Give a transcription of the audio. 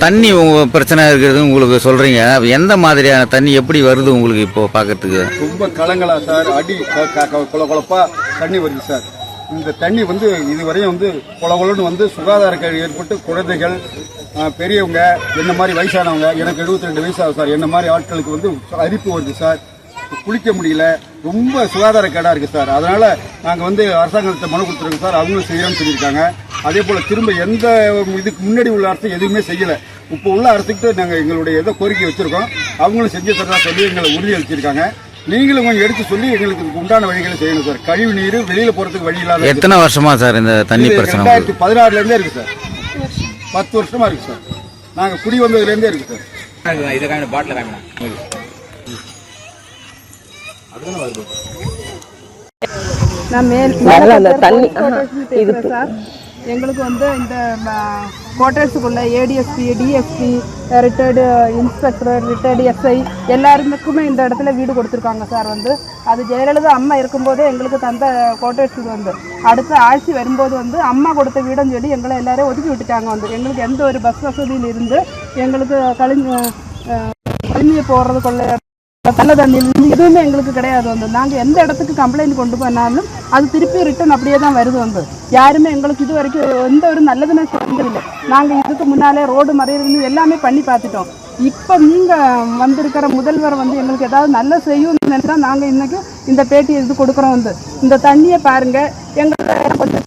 தண்ணி பிரச்சனை இருக்கிறது உங்களுக்கு சொல்றீங்க. எந்த மாதிரியான தண்ணி எப்படி வருது உங்களுக்கு இப்போ பார்க்கறதுக்கு? ரொம்ப கலங்களா சார், அடி கொலப்பா தண்ணி வருது சார். இந்த தண்ணி வந்து இதுவரையும் வந்து கொலன்னு வந்து சுகாதார கேள்வி ஏற்பட்டு குழந்தைகள், பெரியவங்க, என்ன மாதிரி வயசானவங்க, எனக்கு 72 வயசு ஆகும் சார், என்ன மாதிரி ஆட்களுக்கு வந்து அரிப்பு வருது சார், குளிக்க முடியல, ரொம்ப சுகாதார கேடாக இருக்குது சார். அதனால் நாங்கள் வந்து அரசாங்கத்தை மனு கொடுத்துருக்கோம் சார், அவங்களும் செய்யறோம்னு சொல்லியிருக்காங்க. அதே போல் திரும்ப எந்த இதுக்கு முன்னாடி உள்ள அரசு எதுவுமே செய்யலை. இப்போ உள்ள அரசுக்கிட்ட நாங்கள் எங்களுடைய ஏதோ கோரிக்கை வச்சுருக்கோம், அவங்களும் செஞ்சு தரதா சொல்லி எங்களை உறுதி அளிச்சிருக்காங்க. நீங்களும் கொஞ்சம் எடுத்து சொல்லி எங்களுக்கு உண்டான வழிகளை செய்யணும் சார். கழிவு நீர் வெளியில் போகிறதுக்கு வழி இல்லாத. எத்தனை வருஷமா சார் இந்த தண்ணி பிரச்சனை? 2016 இருக்குது சார். 10 வருஷமா இருக்குது சார். நாங்கள் குடி வந்ததுலேருந்தே இருக்குது சார். எங்களுக்கு வந்து இந்த குவார்டர்ஸுக்குள்ள ADSP, DSP, retired inspector, retired SI எல்லாருக்குமே இந்த இடத்துல வீடு கொடுத்துருக்காங்க சார். வந்து அது ஜெயலலிதா அம்மா இருக்கும்போதே எங்களுக்கு தந்த குவார்டர்ஸ் வந்து அடுத்த ஆட்சி வரும்போது வந்து அம்மா கொடுத்த வீடுன்னு சொல்லி எங்களை எல்லாரும் ஒதுக்கி விட்டுட்டாங்க. வந்து எங்களுக்கு எந்த ஒரு பஸ் வசதியில் இருந்து எங்களுக்கு கழிஞ்சு போடுறதுக்குள்ள நல்ல தண்ணி எதுவுமே எங்களுக்கு கிடையாது. வந்து நாங்கள் எந்த இடத்துக்கு கம்ப்ளைண்ட் கொண்டு போனாலும் அது திருப்பி ரிட்டன் அப்படியே தான் வருது. வந்து யாருமே எங்களுக்கு இது வரைக்கும் எந்த ஒரு நல்லதுமே செஞ்சதில்லை. நாங்கள் இதுக்கு முன்னாலே ரோடு மறையிறது எல்லாமே பண்ணி பார்த்துட்டோம். இப்போ நீங்கள் வந்திருக்கிற முதல்வர் வந்து எங்களுக்கு ஏதாவது நல்ல செய்யும்னு நினைச்சா நாங்கள் இன்னைக்கு இந்த பேட்டி இது கொடுக்குறோம். வந்து இந்த தண்ணியை பாருங்கள், எங்களுக்கு கொஞ்சம்